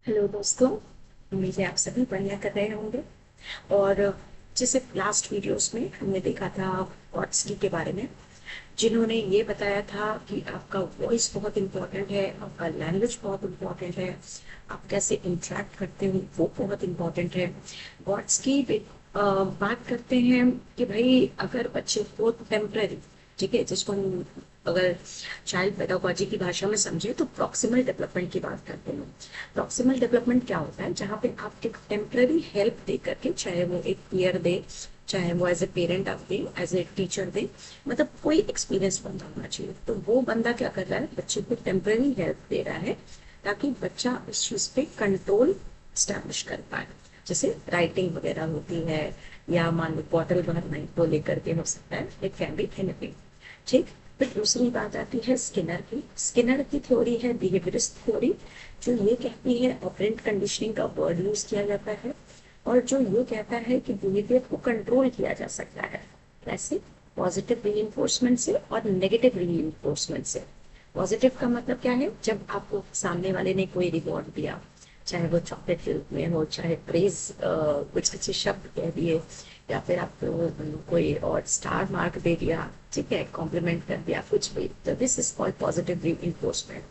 Hello दोस्तों। उम्मीद है आप सभी बढ़िया कर रहे होंगे। और जैसे लास्ट वीडियोस में हमने देखा था वॉट्सकी के बारे में, जिन्होंने ये बताया था कि आपका वॉइस बहुत इम्पोर्टेंट है, आपका लैंग्वेज बहुत इम्पोर्टेंट है, आप कैसे इंटरेक्ट करते हो वो बहुत इम्पोर्टेंट है। वॉट्सकी बात करते हैं कि भाई अगर बच्चे को टेम्पररी, ठीक है, जिसको हम अगर चाइल्ड पेडागोजी की भाषा में समझे तो प्रॉक्सिमल डेवलपमेंट की बात करते हैं। प्रॉक्सिमल डेवलपमेंट क्या होता है? जहाँ पे आप एक टेम्पररी हेल्प दे करके, चाहे वो एक पीयर दे, चाहे वो एज ए पेरेंट आप दे, एज ए टीचर दे, मतलब कोई एक्सपीरियंस बंदा होना चाहिए। तो वो बंदा क्या कर रहा है? बच्चे को टेम्पररी हेल्प दे रहा है ताकि बच्चा उस चीज पे कंट्रोल स्टैब्लिश कर पाए। जैसे राइटिंग वगैरह होती है, या मान लो बॉटल भरना को लेकर के हो सकता है, इट कैन बी एनीथिंग। ठीक। फिर दूसरी बात आती है स्किनर की। स्किनर की थ्योरी है बिहेवियरिस्ट थ्योरी, जो ये कहती है ऑपरेंट कंडीशनिंग का वर्ड यूज किया जाता है, और जो ये कहता है कि बिहेवियर को कंट्रोल किया जा सकता है। कैसे? पॉजिटिव रीइंफोर्समेंट से और नेगेटिव रीइंफोर्समेंट से। पॉजिटिव का मतलब क्या है? जब आपको सामने वाले ने कोई रिवॉर्ड दिया, चाहे वो चॉकलेट के रूप में हो, चाहे प्रेज, कुछ अच्छे शब्द कह दिए, या फिर आपको कोई और स्टार मार्क दे दिया, ठीक है, कॉम्प्लीमेंट कर दिया, कुछ भी, तो this is called positive reinforcement.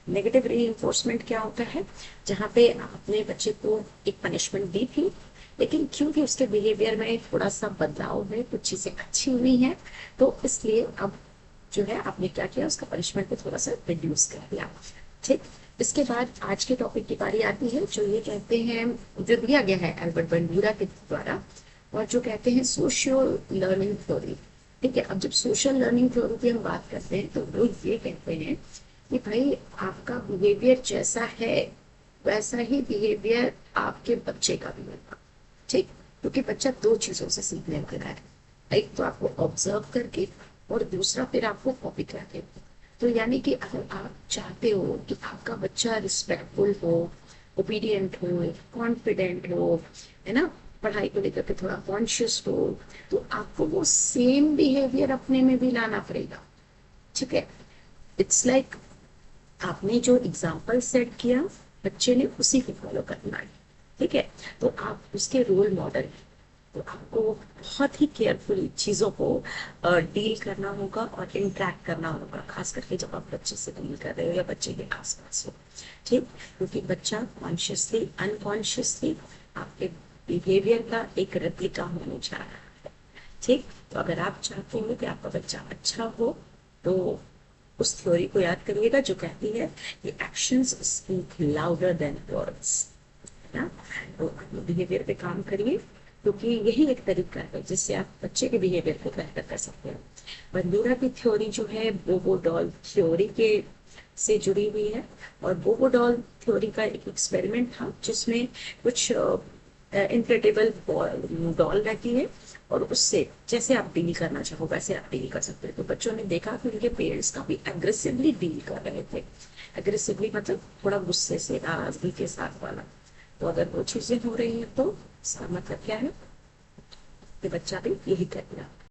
Negative reinforcement क्या होता है? जहाँ पे आपने बच्चे को एक पनिशमेंट दी थी, लेकिन क्योंकि उसके बिहेवियर में थोड़ा सा बदलाव है, कुछ चीजें अच्छी हुई हैं, तो इसलिए अब जो है आपने क्या किया, उसका पनिशमेंट को थोड़ा सा रिड्यूस कर दिया। ठीक। इसके बाद आज के टॉपिक की बारी आती है, जो ये कहते हैं, जो दिया गया है एल्बर्ट बंडूरा के द्वारा, और जो कहते हैं सोशियो लर्निंग थ्योरी। ठीक है, अब जब सोशल लर्निंग थ्योरी की हम बात करते हैं तो वो ये कहते हैं कि भाई आपका बिहेवियर जैसा है वैसा ही बिहेवियर आपके बच्चे का भी होगा। ठीक। क्योंकि बच्चा दो चीजों से सीखने लगा है, एक तो आपको ऑब्जर्व करके, और दूसरा फिर आपको कॉपी करके। तो यानी कि अगर आप चाहते हो कि आपका बच्चा रिस्पेक्टफुल हो, ओबीडियंट हो, कॉन्फिडेंट हो, है ना, पढ़ाई को लेकर के थोड़ा कॉन्शियस हो, तो आपको वो सेम बिहेवियर अपने में भी लाना पड़ेगा। ठीक है। इट्स लाइक आपने जो एग्जाम्पल सेट किया, बच्चे ने उसी को फॉलो करना है। ठीक है। तो आप उसके रोल मॉडल, तो आपको बहुत ही केयरफुली चीजों को डील करना होगा और इंटरेक्ट करना होगा, खास करके जब आप बच्चे से डील कर रहे हो या बच्चे के आसपास हो। ठीक। क्योंकि बच्चा कॉन्शियसली अनकॉन्शियसली आपके बिहेवियर का एक रेप्लिका होने जा रहा है। ठीक। तो अगर आप चाहते हो कि आपका बच्चा अच्छा हो, तो उस थ्योरी को याद करिएगा जो कहती है कि actions speak louder than words. ना, तो बिहेवियर पे काम करिए, क्योंकि यही एक तरीका है जिससे आप बच्चे के बिहेवियर को बेहतर कर सकते हैं। बंदूरा की थ्योरी जो है बोबोडॉल थ्योरी के से जुड़ी हुई है, और बोबोडॉल थ्योरी का एक एक्सपेरिमेंट था जिसमें कुछ इनक्रेडिबल डॉल रहती है, और उससे जैसे आप डील करना चाहो वैसे आप डील कर सकते हैं। तो बच्चों ने देखा कि उनके पेरेंट्स काफी एग्रेसिवली डील कर रहे थे। एग्रेसिवली मतलब थोड़ा गुस्से से, नाराजगी के साथ वाला। तो अगर वो चीजें हो रही है तो इसका मतलब क्या है कि बच्चा भी यही करेगा।